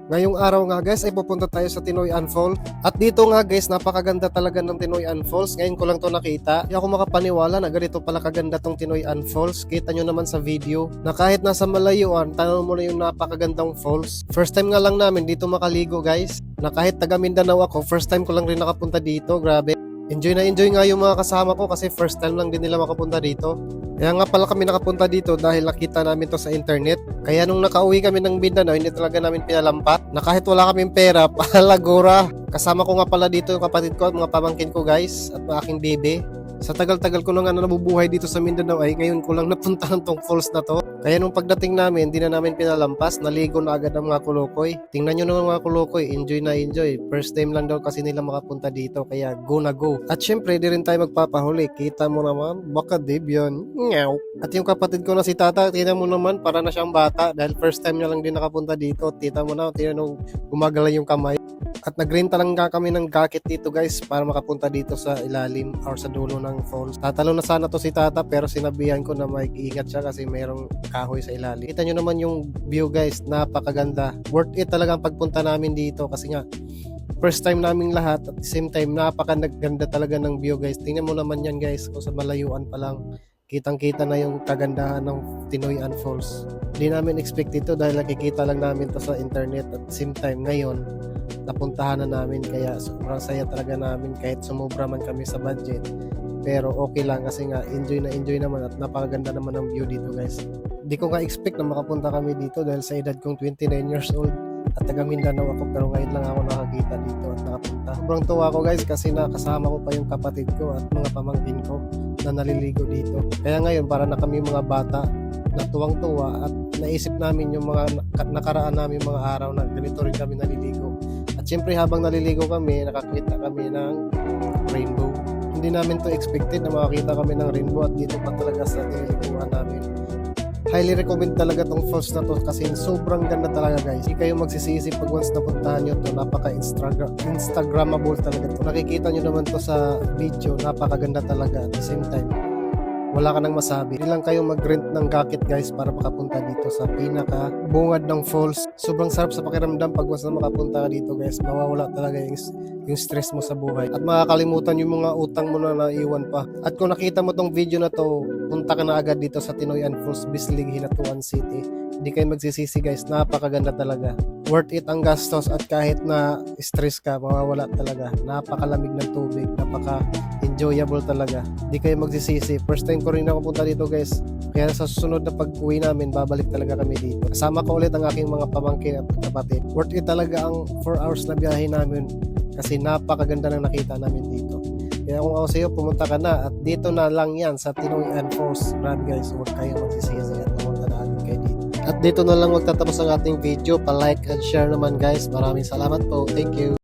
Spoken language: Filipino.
Ngayong araw nga guys ay pupunta tayo sa Tinoyan Falls. At dito nga guys, napakaganda talaga ng Tinoyan Falls. Ngayon ko lang to nakita. Hindi ako makapaniwala na ganito pala kaganda tong Tinoyan Falls. Kita nyo naman sa video na kahit nasa malayuan, tanaw mo na yung napakagandang falls. First time nga lang namin dito makaligo guys. Na kahit taga Mindanao ako, first time ko lang rin nakapunta dito. Grabe. Enjoy na enjoy nga yung mga kasama ko kasi first time lang din nila makapunta dito. Kaya nga pala kami nakapunta dito dahil nakita namin to sa internet. Kaya nung nakauwi kami ng Mindanao, hindi talaga namin pinalampat na kahit wala kaming pera, palagura. Kasama ko nga pala dito yung kapatid ko at mga pamangkin ko guys at aking baby. Sa tagal-tagal ko na nga nabubuhay dito sa Mindanao ay ngayon ko lang napuntahan tong falls na to. Kaya nung pagdating namin, hindi na namin pinalampas, naligo na agad ang mga kulukoy. Tingnan nyo naman mga kulukoy, enjoy na enjoy. First time lang daw kasi nila makapunta dito, kaya go na go. At syempre, di rin tayo magpapahuli. Kita mo naman, baka dib yun. Ngaw. At yung kapatid ko na si Tata, tingnan mo naman, para na siyang bata. Dahil first time niya lang din nakapunta dito. Tita mo na, tingnan nung gumagala yung kamay. At nag-renta lang nga kami ng jacket dito guys para makapunta dito sa ilalim or sa dulo ng falls. Tatalo na sana to si Tata pero sinabihan ko na mag-iingat siya kasi mayroong kahoy sa ilalim. Kita nyo naman yung view guys, napakaganda. Worth it talagang pagpunta namin dito kasi nga first time naming lahat at the same time napakaganda talaga ng view guys. Tingnan mo naman yan guys, kung sa malayuan pa lang kitang-kita na yung kagandahan ng Tinoyan Falls. Hindi namin expect ito dahil nakikita lang namin to sa internet at the same time ngayon napuntahan na namin kaya sobrang saya talaga namin kahit sumobra man kami sa budget. Pero okay lang kasi nga enjoy na enjoy naman at napakaganda naman ang view dito guys. Hindi ko nga expect na makapunta kami dito dahil sa edad kong 29 years old at taga Mindanao ako pero ngayon lang ako nakakita dito at nakapunta. Sobrang tuwa ko guys kasi nakasama ko pa yung kapatid ko at mga pamangkin ko na naliligo dito. Kaya ngayon para na kami mga bata na tuwang-tuwa at naisip namin yung mga nakaraan namin mga araw na ganito rin kami naliligo. At syempre habang naliligo kami, nakakita kami ng rainbow. Hindi namin to expected na makakita kami ng rainbow at dito pa talaga sa nililiguan namin. Highly recommend talaga tong falls na to kasi sobrang ganda talaga guys. Hindi kayo magsisisi pag once napuntahan nyo to, napaka-instagrammable talaga to. Nakikita nyo naman to sa video, napakaganda talaga at the same time. Wala ka nang masabi. Hindi lang kayo mag-rent ng jacket guys para makapunta dito sa pinaka bungad ng falls. Sobrang sarap sa pakiramdam pag once na makapunta ka dito guys. Mawawala talaga yung stress mo sa buhay. At makakalimutan yung mga utang mo na naiwan pa. At kung nakita mo tong video na to, punta ka na agad dito sa Tinoyan Falls, Bislig, Hinatuan City. Hindi kayo magsisisi guys. Napakaganda talaga. Worth it ang gastos at kahit na stress ka, mawawala talaga. Napakalamig ng tubig. Napaka-enjoyable talaga. Hindi kayo magsisisi. First time ko rin ako punta dito guys. Kaya sa susunod na pag-uwi namin, babalik talaga kami dito. Kasama ko ulit ang aking mga pamangkin at kapatid. Worth it talaga ang 4 hours na biyahe namin kasi napakaganda ng nakita namin dito. Kaya kung ako sa iyo, pumunta ka na at dito na lang yan sa Tinoyan Falls. Grabe guys, huwag kayo magsisisi at pumunta na agad kayo dito. At dito na lang magtatapos ang ating video. Pa-like and share naman guys. Maraming salamat po. Thank you.